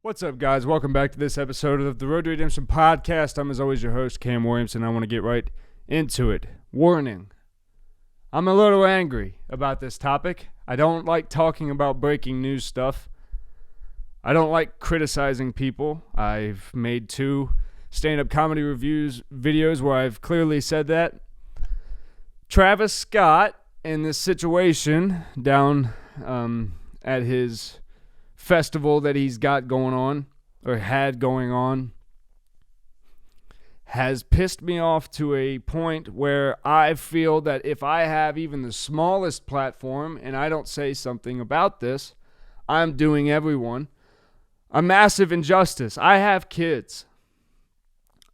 What's up, guys? Welcome back to this episode of the Road to Redemption podcast. I'm, as always, your host, Cam Williamson. I want to get right into it. Warning. I'm a little angry about this topic. I don't like talking about breaking news stuff. I don't like criticizing people. I've made 2 stand-up comedy reviews videos where I've clearly said that. Travis Scott, in this situation down at his festival that he's got going on, or had going on, has pissed me off to a point where I feel that if I have even the smallest platform and I don't say something about this, I'm doing everyone a massive injustice. I have kids.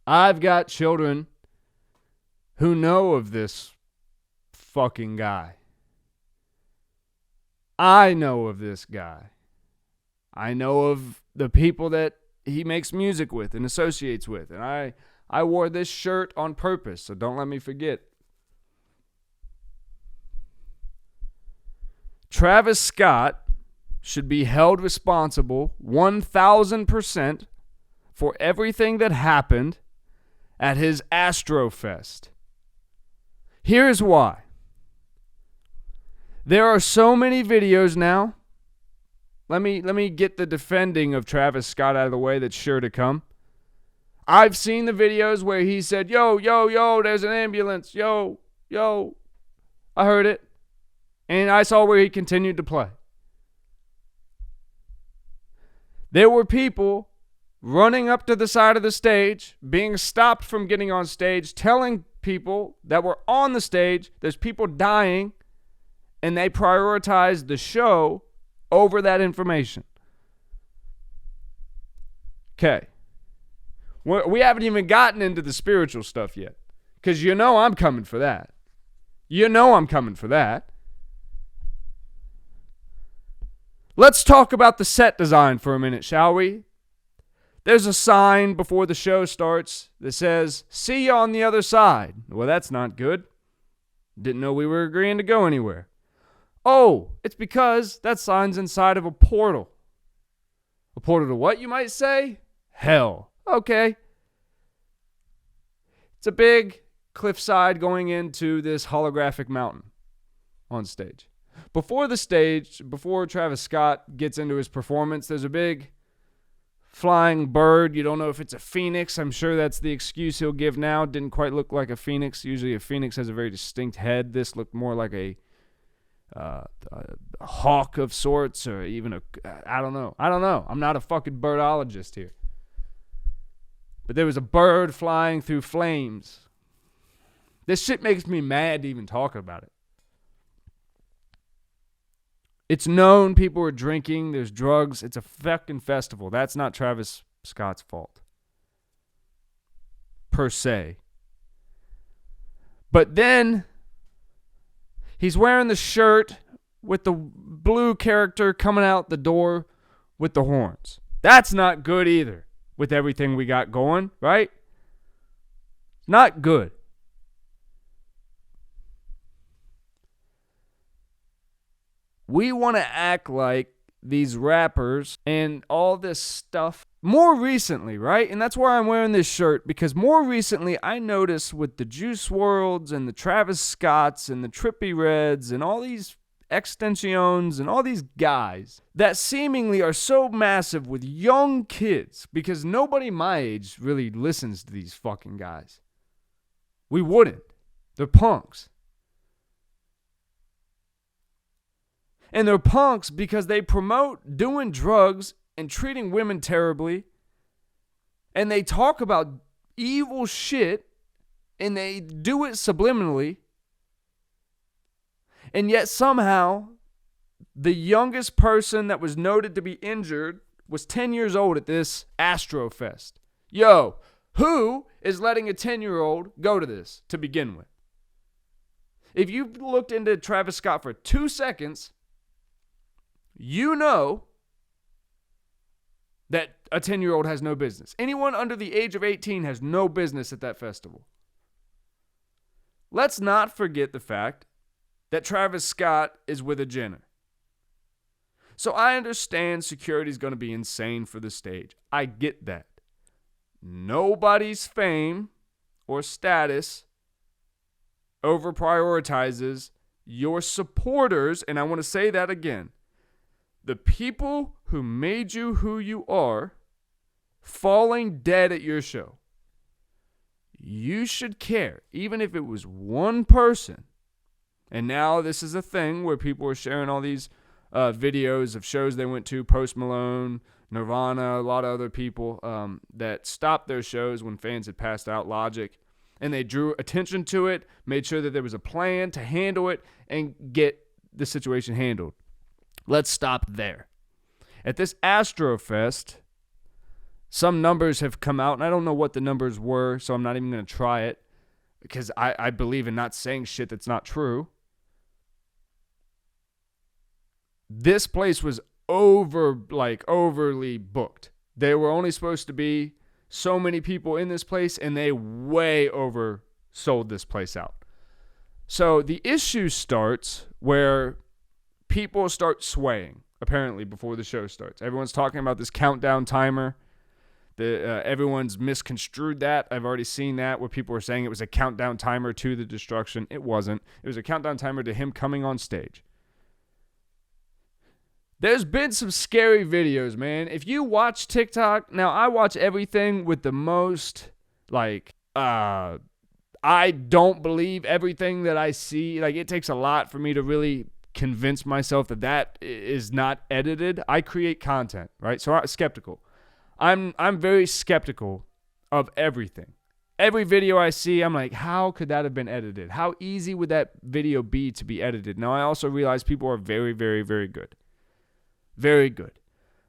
I've got children who know of this fucking guy. I know of this guy. I know of the people that he makes music with and associates with. And I wore this shirt on purpose, so don't let me forget. Travis Scott should be held responsible 1,000% for everything that happened at his AstroFest. Here's why. There are so many videos now. Let me get the defending of Travis Scott out of the way that's sure to come. I've seen the videos where he said, yo, there's an ambulance. Yo. I heard it. And I saw where he continued to play. There were people running up to the side of the stage, being stopped from getting on stage, telling people that were on the stage, there's people dying, and they prioritized the show over that information. Okay. We haven't even gotten into the spiritual stuff yet. Because I'm coming for that. I'm coming for that. Let's talk about the set design for a minute, shall we? There's a sign before the show starts that says, "See you on the other side." Well, that's not good. Didn't know we were agreeing to go anywhere. Oh, it's because that sign's inside of a portal. A portal to what, you might say? Hell. Okay. It's a big cliffside going into this holographic mountain on stage. Before Travis Scott gets into his performance, there's a big flying bird. You don't know if it's a phoenix. I'm sure that's the excuse he'll give now. Didn't quite look like a phoenix. Usually a phoenix has a very distinct head. This looked more like a hawk of sorts, or even I don't know. I'm not a fucking birdologist here. But there was a bird flying through flames. This shit makes me mad to even talk about it. It's known people are drinking, there's drugs, it's a fucking festival. That's not Travis Scott's fault, per se. But then he's wearing the shirt with the blue character coming out the door with the horns. That's not good either with everything we got going, right? Not good. We want to act like these rappers and all this stuff more recently, right? And that's why I'm wearing this shirt, because more recently I noticed with the Juice WRLDs and the Travis Scotts and the Trippie Reds and all these Extensions and all these guys that seemingly are so massive with young kids, because nobody my age really listens to these fucking guys. We wouldn't. They're punks. And they're punks because they promote doing drugs and treating women terribly. And they talk about evil shit. And they do it subliminally. And yet somehow, the youngest person that was noted to be injured was 10 years old at this AstroFest. Yo, who is letting a 10-year-old go to this to begin with? If you looked into Travis Scott for 2 seconds, you know that a 10-year-old has no business. Anyone under the age of 18 has no business at that festival. Let's not forget the fact that Travis Scott is with a Jenner. So I understand security is going to be insane for the stage. I get that. Nobody's fame or status over prioritizes your supporters, and I want to say that again. The people who made you who you are falling dead at your show. You should care, even if it was one person. And now this is a thing where people are sharing all these videos of shows they went to, Post Malone, Nirvana, a lot of other people that stopped their shows when fans had passed out, Logic. And they drew attention to it, made sure that there was a plan to handle it and get the situation handled. Let's stop there. At this Astrofest, some numbers have come out, and I don't know what the numbers were, so I'm not even going to try it because I believe in not saying shit that's not true. This place was overly booked. There were only supposed to be so many people in this place, and they way oversold this place out. So the issue starts where people start swaying, apparently, before the show starts. Everyone's talking about this countdown timer. Everyone's misconstrued that. I've already seen that where people were saying it was a countdown timer to the destruction. It wasn't. It was a countdown timer to him coming on stage. There's been some scary videos, man. If you watch TikTok, now I watch everything with the most, I don't believe everything that I see. It takes a lot for me to really convince myself that is not edited. I create content, right? So I'm skeptical. I'm very skeptical of everything. Every video I see, I'm like, how could that have been edited? How easy would that video be to be edited? Now, I also realize people are very, very, very good. Very good.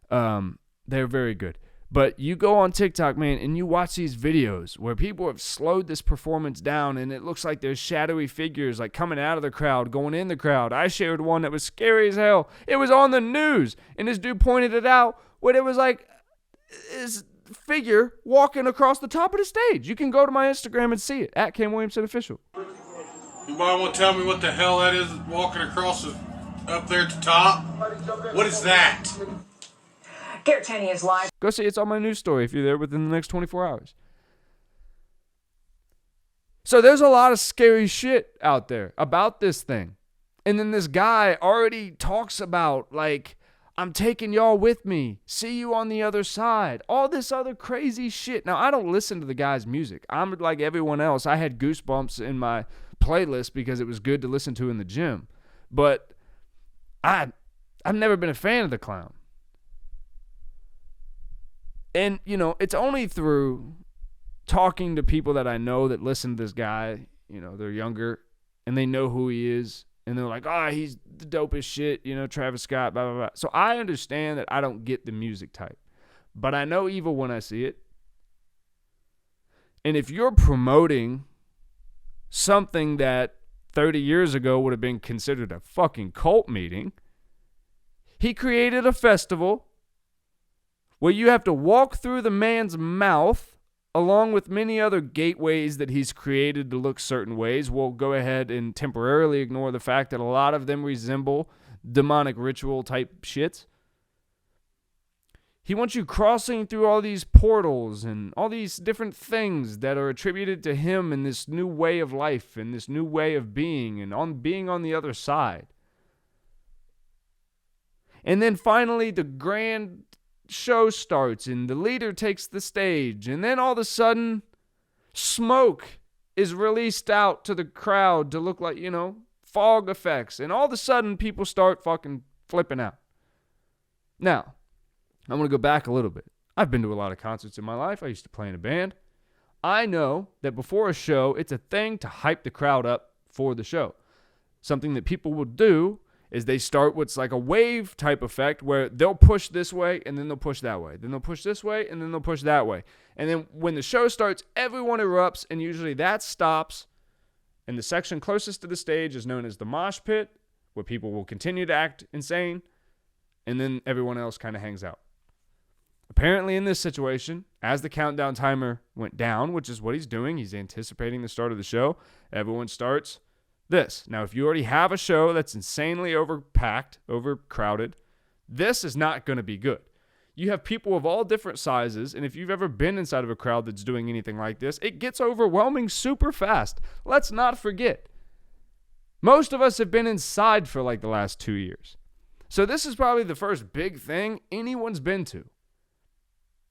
They're very good. But you go on TikTok, man, and you watch these videos where people have slowed this performance down, and it looks like there's shadowy figures coming out of the crowd, going in the crowd. I shared one that was scary as hell. It was on the news, and this dude pointed it out where it was this figure walking across the top of the stage. You can go to my Instagram and see it, at Cam Williamson Official. Anybody want to tell me what the hell that is walking across up there at the top? What is that? Garrett Tenney is live. Go see it. It's on my news story if you're there within the next 24 hours. So there's a lot of scary shit out there about this thing. And then this guy already talks about, I'm taking y'all with me. See you on the other side. All this other crazy shit. Now, I don't listen to the guy's music. I'm like everyone else. I had Goosebumps in my playlist because it was good to listen to in the gym. But I've never been a fan of the clown. And, it's only through talking to people that I know that listen to this guy, they're younger, and they know who he is, and they're like, he's the dopest shit, Travis Scott, blah, blah, blah. So I understand that I don't get the music type, but I know evil when I see it. And if you're promoting something that 30 years ago would have been considered a fucking cult meeting, he created a festival where you have to walk through the man's mouth along with many other gateways that he's created to look certain ways. We'll go ahead and temporarily ignore the fact that a lot of them resemble demonic ritual type shits. He wants you crossing through all these portals and all these different things that are attributed to him in this new way of life and this new way of being and being on the other side. And then finally the grand show starts and the leader takes the stage, and then all of a sudden smoke is released out to the crowd to look like, fog effects, and all of a sudden people start fucking flipping out. Now, I'm going to go back a little bit. I've been to a lot of concerts in my life. I used to play in a band. I know that before a show, it's a thing to hype the crowd up for the show. Something that people will do is they start what's like a wave type effect where they'll push this way and then they'll push that way. Then they'll push this way and then they'll push that way. And then when the show starts, everyone erupts, and usually that stops. And the section closest to the stage is known as the mosh pit, where people will continue to act insane. And then everyone else kind of hangs out. Apparently in this situation, as the countdown timer went down, which is what he's doing, he's anticipating the start of the show, everyone starts this. Now, if you already have a show that's insanely overpacked, overcrowded, This is not going to be good. You have people of all different sizes, and if you've ever been inside of a crowd that's doing anything like this, it gets overwhelming super fast. Let's not forget. Most of us have been inside for like the last 2 years. So this is probably the first big thing anyone's been to,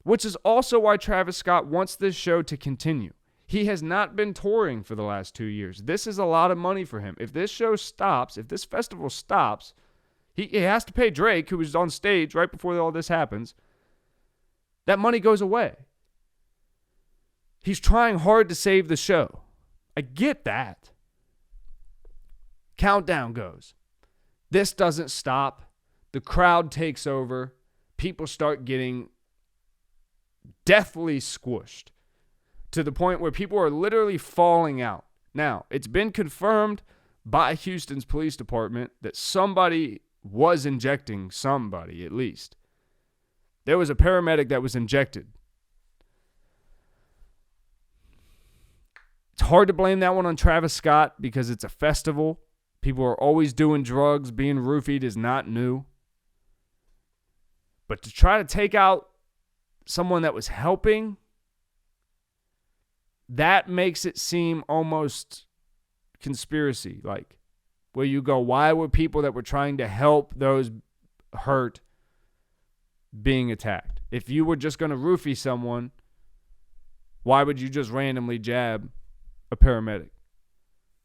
which is also why Travis Scott wants this show to continue. He has not been touring for the last 2 years. This is a lot of money for him. If this show stops, if this festival stops, he has to pay Drake, who was on stage right before all this happens. That money goes away. He's trying hard to save the show. I get that. Countdown goes. This doesn't stop. The crowd takes over. People start getting deathly squished to the point where people are literally falling out. Now, it's been confirmed by Houston's police department that somebody was injecting somebody, at least. There was a paramedic that was injected. It's hard to blame that one on Travis Scott because it's a festival. People are always doing drugs. Being roofied is not new. But to try to take out someone that was helping, that makes it seem almost conspiracy-like. Where you go, why were people that were trying to help those hurt being attacked? If you were just going to roofie someone, why would you just randomly jab a paramedic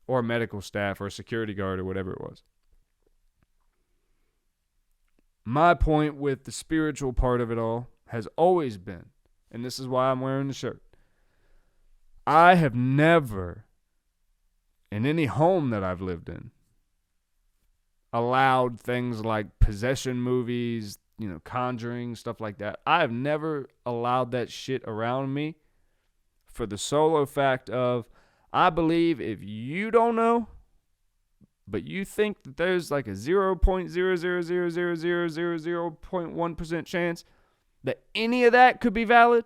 or a medical staff or a security guard or whatever it was? My point with the spiritual part of it all has always been, and this is why I'm wearing the shirt, I have never, in any home that I've lived in, allowed things like possession movies, Conjuring, stuff like that. I have never allowed that shit around me for the solo fact of, I believe if you don't know, but you think that there's like a 0.0000000.1% chance that any of that could be valid,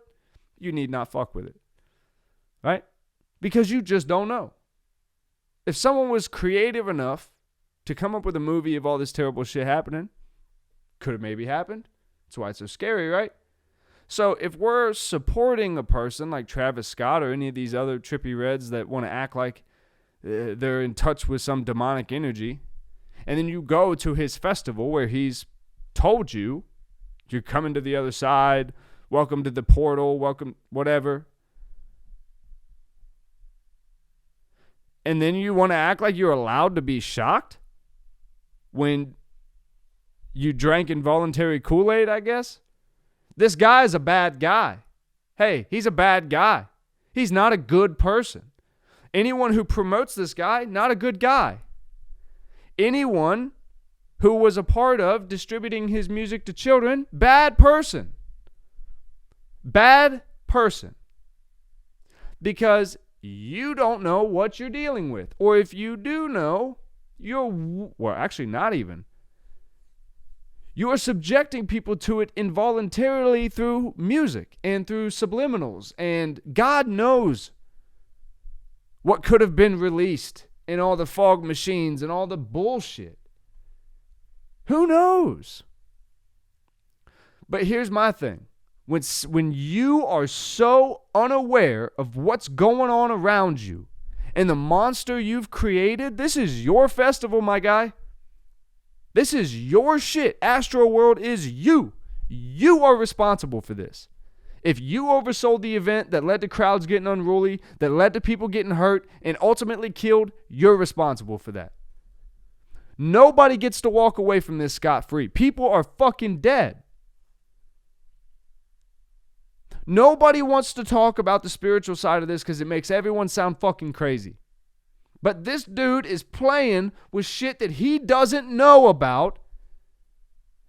you need not fuck with it. Right? Because you just don't know. If someone was creative enough to come up with a movie of all this terrible shit happening, could have maybe happened. That's why it's so scary, right? So if we're supporting a person like Travis Scott or any of these other trippy reds that want to act like they're in touch with some demonic energy, and then you go to his festival where he's told you, you're coming to the other side, welcome to the portal, welcome, whatever, and then you want to act like you're allowed to be shocked when you drank involuntary Kool-Aid, I guess? This guy is a bad guy. Hey, he's a bad guy. He's not a good person. Anyone who promotes this guy, not a good guy. Anyone who was a part of distributing his music to children, bad person. Bad person. Because you don't know what you're dealing with. Or if you do know, actually not even. You are subjecting people to it involuntarily through music and through subliminals. And God knows what could have been released in all the fog machines and all the bullshit. Who knows? But here's my thing. When you are so unaware of what's going on around you and the monster you've created, this is your festival, my guy. This is your shit. AstroWorld is you. You are responsible for this. If you oversold the event that led to crowds getting unruly, that led to people getting hurt, and ultimately killed, you're responsible for that. Nobody gets to walk away from this scot-free. People are fucking dead. Nobody wants to talk about the spiritual side of this because it makes everyone sound fucking crazy. But this dude is playing with shit that he doesn't know about.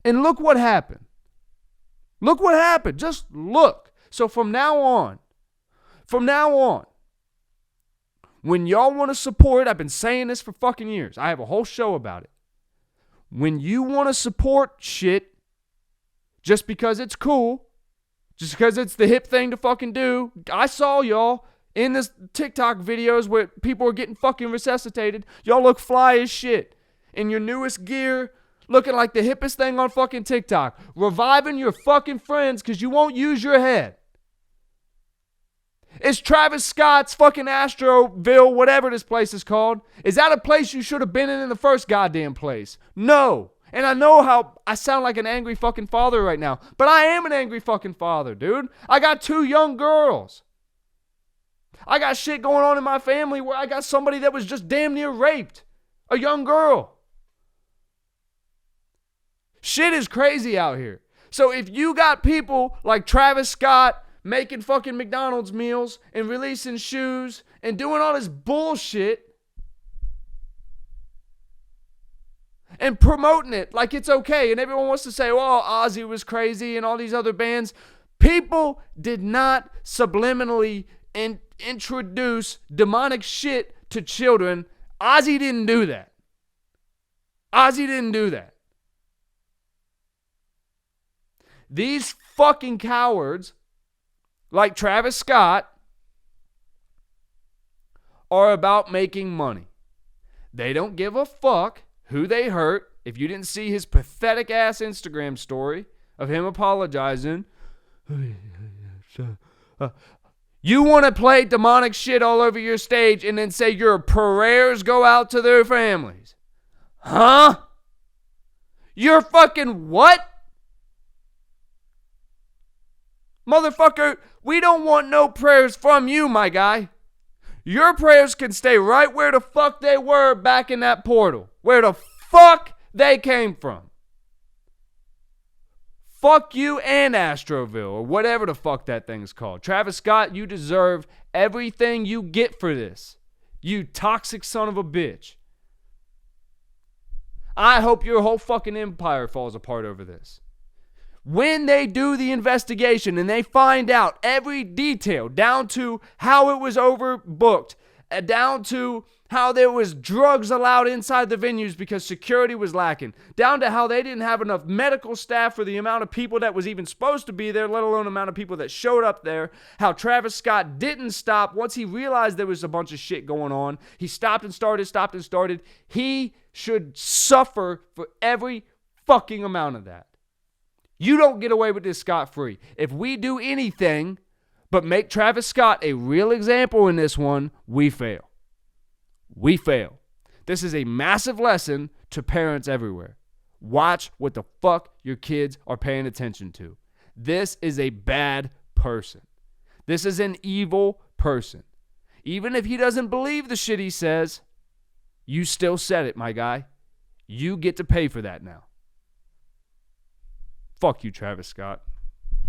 And look what happened. Look what happened. Just look. So from now on, when y'all want to support, I've been saying this for fucking years. I have a whole show about it. When you want to support shit just because it's cool, just because it's the hip thing to fucking do, I saw y'all in this TikTok videos where people are getting fucking resuscitated. Y'all look fly as shit in your newest gear, looking like the hippest thing on fucking TikTok, reviving your fucking friends because you won't use your head. Is Travis Scott's fucking AstroVille, whatever this place is called, is that a place you should have been in the first goddamn place? No. And I know how I sound like an angry fucking father right now, but I am an angry fucking father, dude. I got 2 young girls. I got shit going on in my family where I got somebody that was just damn near raped. A young girl. Shit is crazy out here. So if you got people like Travis Scott making fucking McDonald's meals and releasing shoes and doing all this bullshit and promoting it like it's okay, and everyone wants to say, well, Ozzy was crazy and all these other bands. People did not subliminally introduce demonic shit to children. Ozzy didn't do that. Ozzy didn't do that. These fucking cowards like Travis Scott are about making money. They don't give a fuck who they hurt. If you didn't see his pathetic ass Instagram story of him apologizing, you want to play demonic shit all over your stage and then say your prayers go out to their families. Huh? You're fucking what? Motherfucker, we don't want no prayers from you, my guy. Your prayers can stay right where the fuck they were back in that portal. Where the fuck they came from. Fuck you and AstroVille, or whatever the fuck that thing's called. Travis Scott, you deserve everything you get for this. You toxic son of a bitch. I hope your whole fucking empire falls apart over this. When they do the investigation and they find out every detail, down to how it was overbooked, down to how there was drugs allowed inside the venues because security was lacking, down to how they didn't have enough medical staff for the amount of people that was even supposed to be there, let alone the amount of people that showed up there, how Travis Scott didn't stop once he realized there was a bunch of shit going on. He stopped and started. He should suffer for every fucking amount of that. You don't get away with this scot-free. If we do anything but make Travis Scott a real example in this one, we fail. We fail. This is a massive lesson to parents everywhere. Watch what the fuck your kids are paying attention to. This is a bad person. This is an evil person. Even if he doesn't believe the shit he says, you still said it, my guy. You get to pay for that now. Fuck you, Travis Scott.